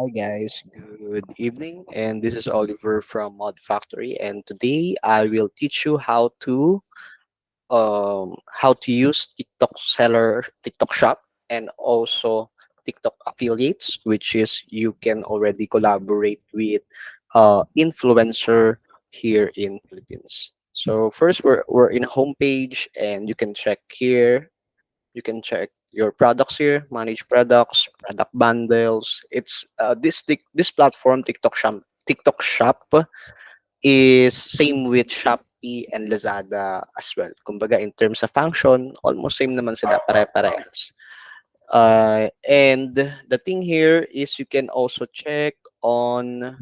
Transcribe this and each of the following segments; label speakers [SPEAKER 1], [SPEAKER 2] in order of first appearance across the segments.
[SPEAKER 1] Hi guys, good evening, and this is Oliver from Mod Factory, and today I will teach you how to use TikTok seller, TikTok shop, and also TikTok affiliates, which is you can already collaborate with influencer here in Philippines. So first, we're in homepage, and you can check here. You can check your products here, manage products, product bundles. It's this platform TikTok Shop is same with Shopee and Lazada as well. Kumbaga in terms of function, almost same naman sila, pare-parehas. And the thing here is you can also check on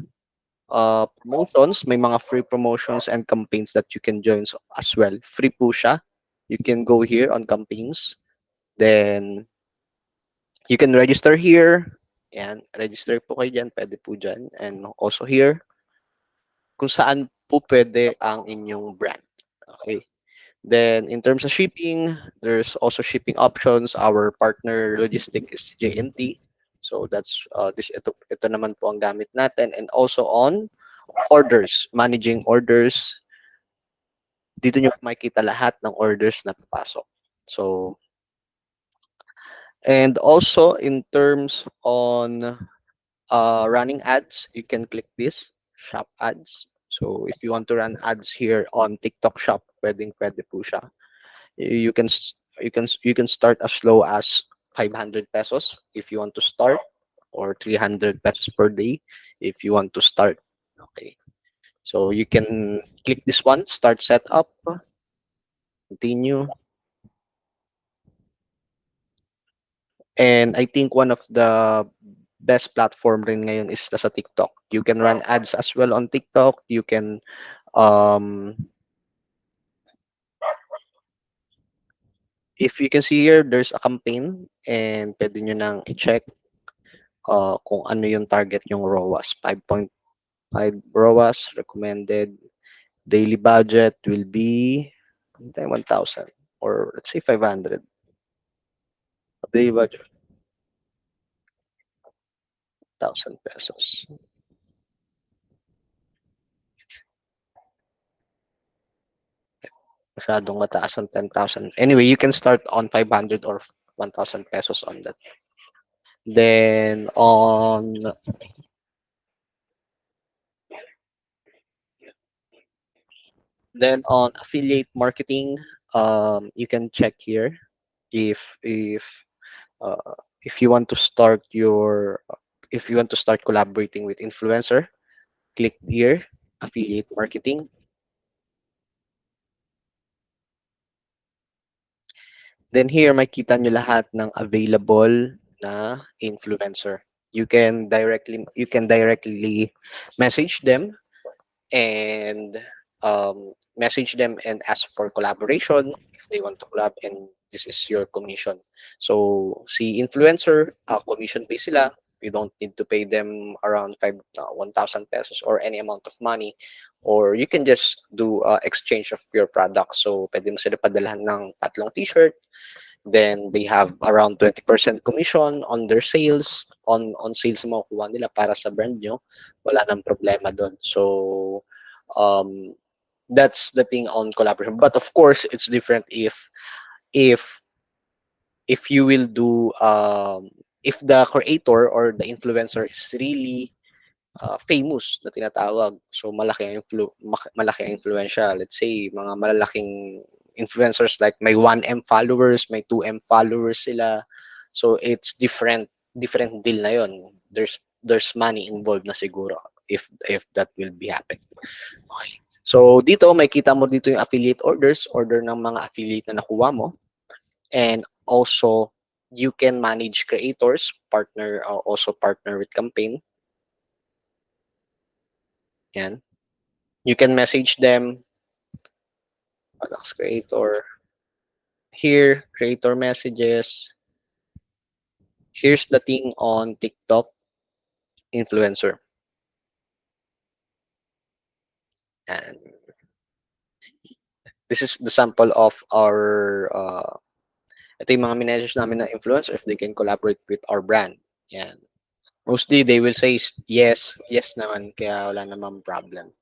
[SPEAKER 1] promotions. May mga free promotions and campaigns that you can join as well. Free po siya. You can go here on campaigns. Then you can register here. Yan, register po kayo dyan, pwede po dyan. And also here, kung saan po pwede ang inyong brand. Okay. Then, in terms of shipping, there's also shipping options. Our partner logistic is JNT. So, ito naman po ang gamit natin. And also on orders, managing orders. Dito nyo makikita lahat ng orders na papasok. So, and also in terms on running ads, you can click this shop ads. So if you want to run ads here on TikTok Shop, pwede po siya. You can start as low as 500 pesos if you want to start, or 300 pesos per day if you want to start. Okay. So you can click this one, start setup, continue. And I think one of the best platform rin ngayon is sa TikTok. You can run ads as well on TikTok. You can um if you can see here, there's a campaign and pwede nyo nang i-check kung ano yung target yung ROAS. 5.5 ROAS recommended. Daily budget will be 1,000 or let's say 500. Daily budget, 1,000 pesos. Masyadong mataas ang 10,000. Anyway, you can start on 500 or 1,000 pesos on that. Then on affiliate marketing, you can check here uh, if you want to start collaborating with influencer, click here, affiliate marketing. Then here, makita nyo lahat ng available na influencer. You can directly message them and ask for collaboration if they want to collab, and this is your commission. So si influencer, commission pay sila. You don't need to pay them around 1,000 pesos or any amount of money, or you can just do exchange of your products. So pwede mo sila padalahan ng tatlong t-shirt, then they have around 20% commission on their sales, on sales na makukuha nila para sa brand nyo. Wala nang problema doon. So um that's the thing on collaboration. But of course, it's different if if you will do if the creator or the influencer is really famous na tinatawag. So malaki ang influensya. Let's say mga malalaking influencers like may 1M followers, may 2M followers sila. So it's different deal na yon. There's money involved na siguro if that will be happen. Okay. So dito makita mo dito yung affiliate orders, order ng mga affiliate na nakuha mo, and also you can manage creators, also partner with campaign. Yan. You can message them, products creator. Here, creator messages. Here's the thing on TikTok influencer. And this is the sample of our ito yung mga minessage namin na influencer if they can collaborate with our brand. Yan. Mostly they will say yes, yes naman, kaya wala namang problem.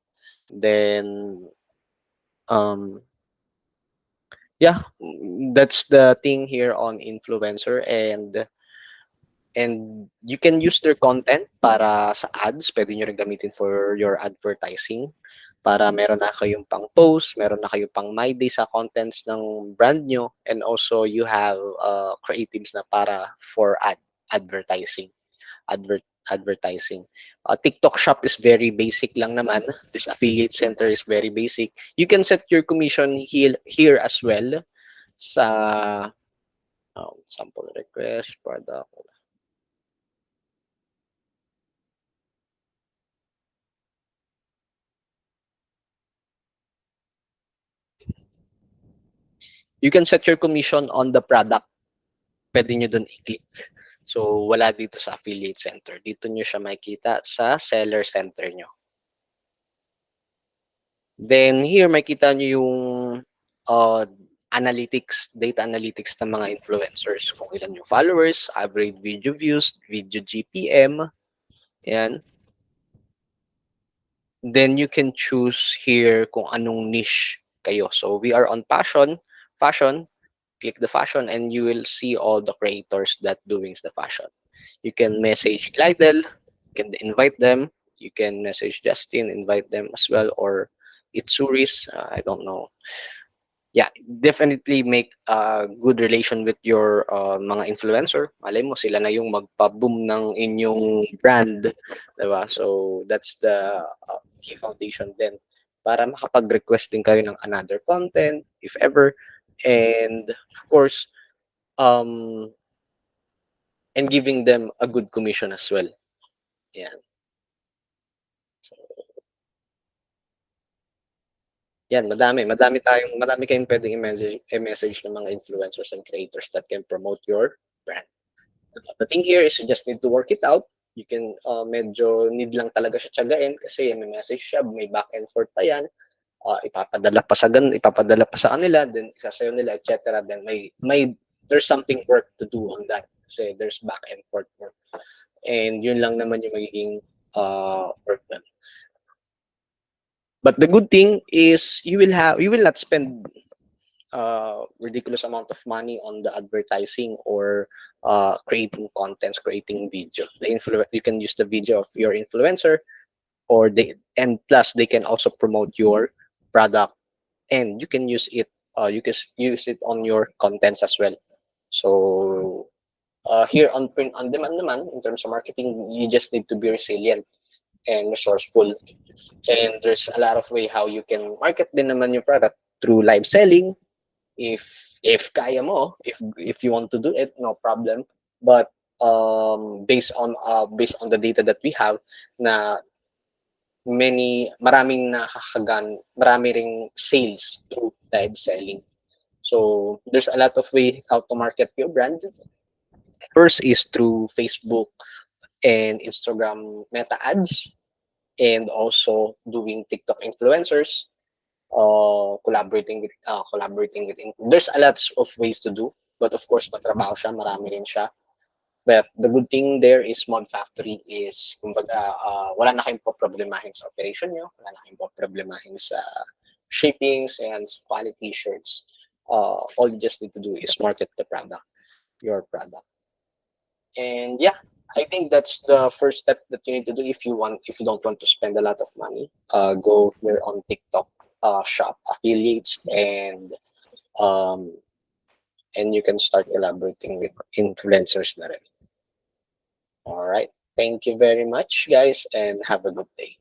[SPEAKER 1] Then, um, yeah, that's the thing here on influencer, and you can use their content para sa ads. Pwede nyo rin gamitin for your advertising. Para meron na kayong pang post, meron na kayong pang my day sa contents ng brand nyo, and also you have creatives na para for advertising. Advertising. TikTok Shop is very basic lang naman. This affiliate center is very basic. You can set your commission here as well sa sample request, product. You can set your commission on the product. Pwede nyo dun i-click. So, wala dito sa affiliate center. Dito nyo siya makikita sa seller center nyo. Then, here makita nyo yung uh, analytics, data analytics ng mga influencers. Kung ilan yung followers, average video views, video GPM. Yan. Then, you can choose here kung anong niche kayo. So, we are on fashion, click the fashion, and you will see all the creators that doing the fashion. You can message Glidel, you can invite them, you can message Justin, invite them as well, or Itsuris, I don't know. Yeah, definitely make a good relation with your mga influencer. Malay mo, sila na yung magpa-boom ng inyong brand, diba? So, that's the key foundation then para makapag-request din kayo ng another content, if ever. And, of course, um, and giving them a good commission as well. Yan. So, yan, madami kayong pwedeng i-message ng mga influencers and creators that can promote your brand. The thing here is you just need to work it out. You can medyo need lang talaga siya tiyagain kasi may message siya, may back and forth pa yan. Ipapadala pa sa kanila, then isasayo nila, etc. Then may there's something work to do on that kasi there's back and forth work. And yun lang naman yung magiging work done. But the good thing is you will not spend ridiculous amount of money on the advertising or creating contents, creating video. You can use the video of your influencer, or and plus they can also promote your product, and you can use it. You can use it on your contents as well. So here on print on demand naman, in terms of marketing, you just need to be resilient and resourceful. And there's a lot of way how you can market din naman yung product through live selling, if kaya mo, if you want to do it, no problem. But based on the data that we have, na marami ring sales through live selling. So there's a lot of ways how to market your brand. First is through Facebook and Instagram meta ads, and also doing TikTok influencers, collaborating with there's a lot of ways to do, but of course matrabaho siya, marami rin siya. But the good thing there is Mod Factory is kumbaga wala na kayong problemahin sa operation nyo, wala na kayong problemahin sa shippings and quality shirts. All you just need to do is market the product, your product. And yeah, I think that's the first step that you need to do if you don't want to spend a lot of money. Go here on TikTok shop affiliates, um, and you can start collaborating with influencers na rin. All right. Thank you very much, guys, and have a good day.